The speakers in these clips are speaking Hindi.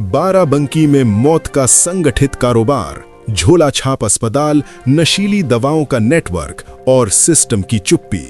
बाराबंकी में मौत का संगठित कारोबार, झोला छाप अस्पताल, नशीली दवाओं का नेटवर्क और सिस्टम की चुप्पी।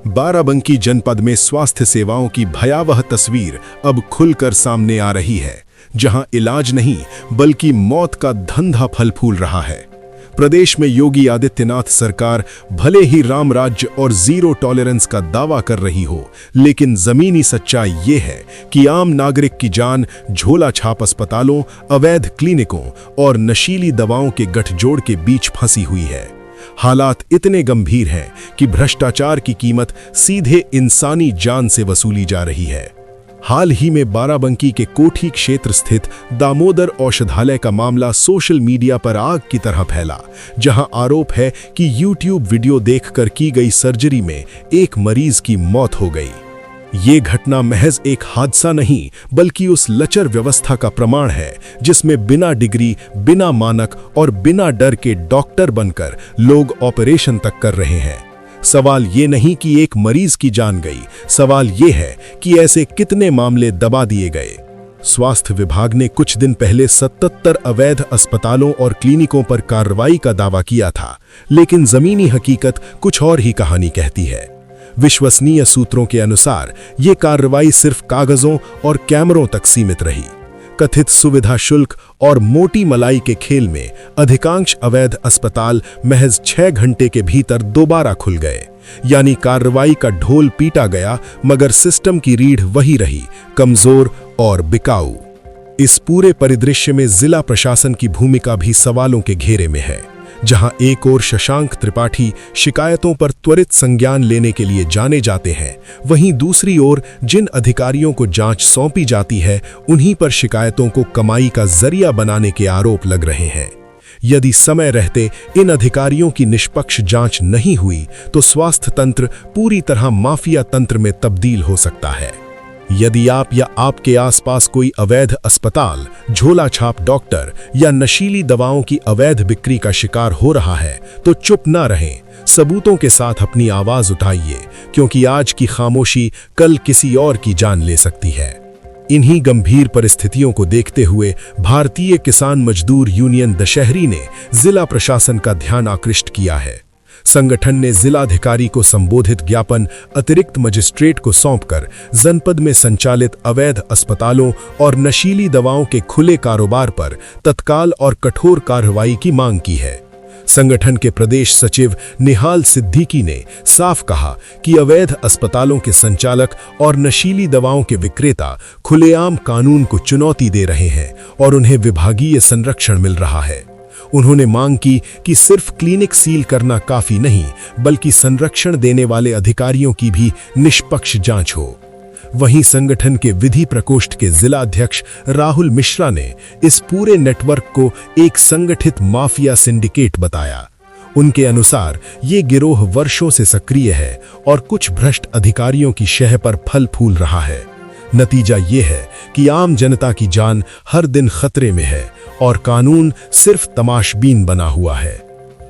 बाराबंकी जनपद में स्वास्थ्य सेवाओं की भयावह तस्वीर अब खुलकर सामने आ रही है, जहां इलाज नहीं बल्कि मौत का धंधा फल फूल रहा है। प्रदेश में योगी आदित्यनाथ सरकार भले ही राम राज्य और जीरो टॉलरेंस का दावा कर रही हो, लेकिन जमीनी सच्चाई ये है कि आम नागरिक की जान झोला छाप अस्पतालों, अवैध क्लिनिकों और नशीली दवाओं के गठजोड़ के बीच फंसी हुई है। हालात इतने गंभीर हैं कि भ्रष्टाचार की कीमत सीधे इंसानी जान से वसूली जा रही है। हाल ही में बाराबंकी के कोठी क्षेत्र स्थित दामोदर औषधालय का मामला सोशल मीडिया पर आग की तरह फैला, जहां आरोप है कि YouTube वीडियो देखकर की गई सर्जरी में एक मरीज की मौत हो गई। ये घटना महज एक हादसा नहीं बल्कि उस लचर व्यवस्था का प्रमाण है जिसमें बिना डिग्री, बिना मानक और बिना डर के डॉक्टर बनकर लोग ऑपरेशन तक कर रहे हैं। सवाल ये नहीं कि एक मरीज की जान गई, सवाल ये है कि ऐसे कितने मामले दबा दिए गए। स्वास्थ्य विभाग ने कुछ दिन पहले 77 अवैध अस्पतालों और क्लिनिकों पर कार्रवाई का दावा किया था, लेकिन जमीनी हकीकत कुछ और ही कहानी कहती है। विश्वसनीय सूत्रों के अनुसार ये कार्रवाई सिर्फ कागजों और कैमरों तक सीमित रही। कथित सुविधा शुल्क और मोटी मलाई के खेल में अधिकांश अवैध अस्पताल महज 6 घंटे के भीतर दोबारा खुल गए। यानी कार्रवाई का ढोल पीटा गया, मगर सिस्टम की रीढ़ वही रही, कमजोर और बिकाऊ। इस पूरे परिदृश्य में जिला प्रशासन की भूमिका भी सवालों के घेरे में है। जहां एक ओर शशांक त्रिपाठी शिकायतों पर त्वरित संज्ञान लेने के लिए जाने जाते हैं, वहीं दूसरी ओर जिन अधिकारियों को जांच सौंपी जाती है, उन्हीं पर शिकायतों को कमाई का जरिया बनाने के आरोप लग रहे हैं। यदि समय रहते इन अधिकारियों की निष्पक्ष जांच नहीं हुई तो स्वास्थ्य तंत्र पूरी तरह माफिया तंत्र में तब्दील हो सकता है। यदि आप या आपके आसपास कोई अवैध अस्पताल, झोला छाप डॉक्टर या नशीली दवाओं की अवैध बिक्री का शिकार हो रहा है, तो चुप ना रहें, सबूतों के साथ अपनी आवाज उठाइए, क्योंकि आज की खामोशी कल किसी और की जान ले सकती है। इन्हीं गंभीर परिस्थितियों को देखते हुए भारतीय किसान मजदूर यूनियन दशहरी ने जिला प्रशासन का ध्यान आकृष्ट किया है। संगठन ने जिलाधिकारी को संबोधित ज्ञापन अतिरिक्त मजिस्ट्रेट को सौंपकर जनपद में संचालित अवैध अस्पतालों और नशीली दवाओं के खुले कारोबार पर तत्काल और कठोर कार्रवाई की मांग की है। संगठन के प्रदेश सचिव निहाल सिद्दीकी ने साफ कहा कि अवैध अस्पतालों के संचालक और नशीली दवाओं के विक्रेता खुलेआम कानून को चुनौती दे रहे हैं और उन्हें विभागीय संरक्षण मिल रहा है। उन्होंने मांग की कि सिर्फ क्लिनिक सील करना काफी नहीं, बल्कि संरक्षण देने वाले अधिकारियों की भी निष्पक्ष जांच हो। वहीं संगठन के विधि प्रकोष्ठ के जिला अध्यक्ष राहुल मिश्रा ने इस पूरे नेटवर्क को एक संगठित माफिया सिंडिकेट बताया। उनके अनुसार ये गिरोह वर्षों से सक्रिय है और कुछ भ्रष्ट अधिकारियों की शह पर फल फूल रहा है। नतीजा ये है कि आम जनता की जान हर दिन खतरे में है और कानून सिर्फ तमाशबीन बना हुआ है।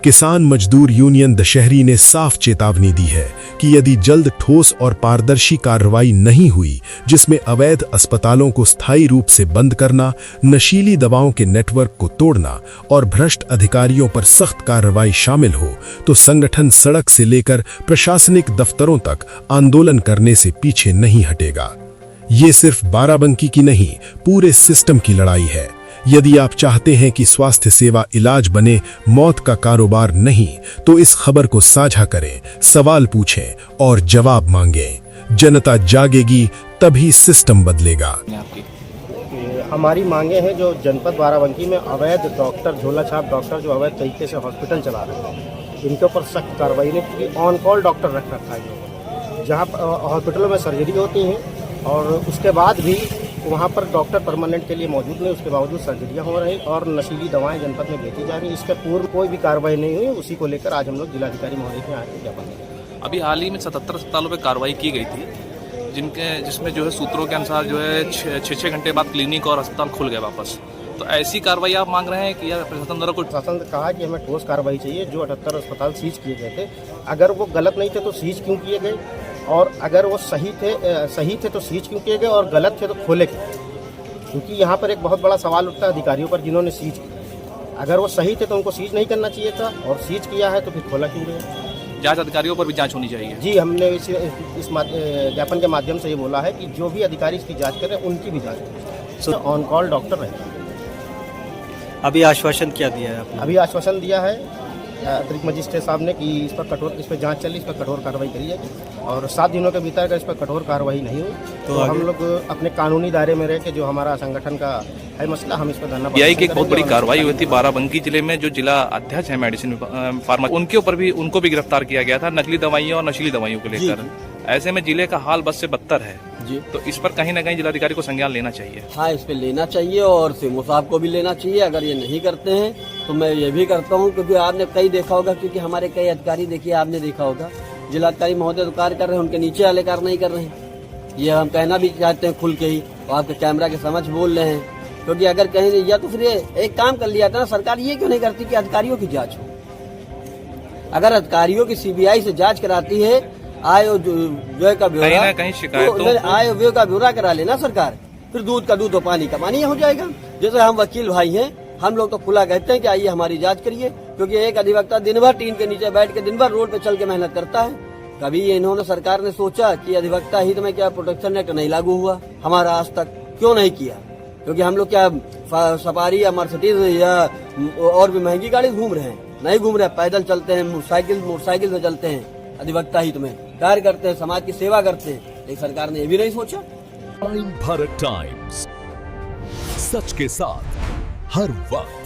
किसान मजदूर यूनियन दशहरी ने साफ चेतावनी दी है कि यदि जल्द ठोस और पारदर्शी कार्रवाई नहीं हुई, जिसमें अवैध अस्पतालों को स्थायी रूप से बंद करना, नशीली दवाओं के नेटवर्क को तोड़ना और भ्रष्ट अधिकारियों पर सख्त कार्रवाई शामिल हो, तो संगठन सड़क से लेकर प्रशासनिक दफ्तरों तक आंदोलन करने से पीछे नहीं हटेगा। ये सिर्फ बाराबंकी की नहीं, पूरे सिस्टम की लड़ाई है। यदि आप चाहते हैं कि स्वास्थ्य सेवा इलाज बने, मौत का कारोबार नहीं, तो इस खबर को साझा करें, सवाल पूछें और जवाब मांगें। जनता जागेगी तभी सिस्टम बदलेगा। हमारी मांगे हैं जो जनपद बाराबंकी में अवैध डॉक्टर, झोला छाप डॉक्टर जो अवैध तरीके से हॉस्पिटल चला रहे हैं, इनके ऊपर सख्त कार्रवाई नहीं, क्योंकि ऑन कॉल डॉक्टर रख रखा है। जहाँ हॉस्पिटलों में सर्जरी होती है और उसके बाद भी वहाँ पर डॉक्टर परमानेंट के लिए मौजूद नहीं, उसके बावजूद सर्जरियाँ हो रही और नशीली दवाएं जनपद में बेची जा रही। इसके पूर्व कोई भी कार्रवाई नहीं हुई। उसी को लेकर आज हम लोग जिलाधिकारी महोदय के यहाँ ज्ञापन देंगे। अभी हाल ही में 77 अस्पतालों पर कार्रवाई की गई थी, जिसमें जो है सूत्रों के अनुसार जो है 6 घंटे बाद क्लिनिक और अस्पताल खुल गए वापस। तो ऐसी कार्रवाई आप मांग रहे हैं कि या प्रशासन द्वारा कुछ? प्रशासन ने कहा कि हमें ठोस कार्रवाई चाहिए। जो 78 अस्पताल सीज किए गए थे, अगर वो गलत नहीं थे तो सीज क्यों किए गए? और अगर वो सही थे तो सीज क्यों किए गए और गलत थे तो खोले क्यों? क्योंकि यहाँ पर एक बहुत बड़ा सवाल उठता है अधिकारियों पर जिन्होंने सीज किया। अगर वो सही थे तो उनको सीज नहीं करना चाहिए था, और सीज किया है तो फिर खोला क्यों गया? जांच अधिकारियों पर भी जांच होनी चाहिए। जी, हमने इस ज्ञापन के माध्यम से ये बोला है कि जो भी अधिकारी इसकी जांच करें उनकी भी जांच करें। ऑन कॉल डॉक्टर रहते हैं। अभी आश्वासन क्या दिया है आपने? अभी आश्वासन दिया है अतिरिक्त मजिस्ट्रेट साहब ने कि इस पर जांच चली, इस पर कठोर कार्रवाई करी जाएगी, और 7 दिनों के भीतर अगर इस पर कठोर कार्रवाई नहीं हुई तो हम लोग अपने कानूनी दायरे में रह के, जो हमारा संगठन का है मसला, हम इस पर धरना पीआई की एक बहुत बड़ी कार्रवाई हुई थी बाराबंकी जिले में। जो जिला अध्यक्ष है मेडिसिन फार्मा, उनके ऊपर भी उनको भी गिरफ्तार किया गया था नकली दवाइयों और नशीली दवाइयों को लेकर। ऐसे में जिले का हाल बद से बदतर है जी। तो इस पर कहीं ना कहीं जिलाधिकारी को संज्ञान लेना चाहिए। हाँ, इस पे लेना चाहिए और सीएमओ साहब को भी लेना चाहिए। अगर ये नहीं करते हैं तो मैं ये भी करता हूँ, क्योंकि आपने कई देखा होगा, क्योंकि हमारे कई अधिकारी देखिए आपने देखा होगा, जिलाधिकारी महोदय तो कार्य कर रहे हैं, उनके नीचे वाले कार्य नहीं कर रहे हैं। ये हम कहना भी चाहते हैं खुल के ही, और आपके कैमरा के समझ बोल रहे हैं। क्योंकि अगर कहीं नहीं, या तो फिर एक काम कर लिया था ना, सरकार ये क्यों नहीं करती कि अधिकारियों की जाँच हो। अगर अधिकारियों की सीबीआई से जाँच कराती है, आय व्यय का ब्यौरा, कहीं ना कहीं शिकायतों आय व्यय का ब्यौरा करा लेना सरकार, फिर दूध का दूध और पानी का पानी हो जाएगा। जैसे हम वकील भाई हैं, हम लोग तो खुला कहते हैं कि आइए हमारी जांच करिए, क्योंकि एक अधिवक्ता दिन भर टीन के नीचे बैठ के दिन भर रोड पे चल के मेहनत करता है। कभी इन्होंने सरकार ने सोचा कि अधिवक्ता हित में क्या प्रोटेक्शन एक्ट नहीं लागू हुआ हमारा आज तक? क्यों नहीं किया? क्योंकि हम लोग क्या सफारी या मर्सिडीज या और भी महंगी गाड़ी घूम रहे हैं? नहीं घूम रहे, पैदल चलते हैं, मोटरसाइकिल से चलते हैं, अधिवक्ता हित में कार्य करते हैं, समाज की सेवा करते हैं। लेकिन सरकार ने ये भी नहीं सोचा। टाइम भारत टाइम्स, सच के साथ हर वक्त।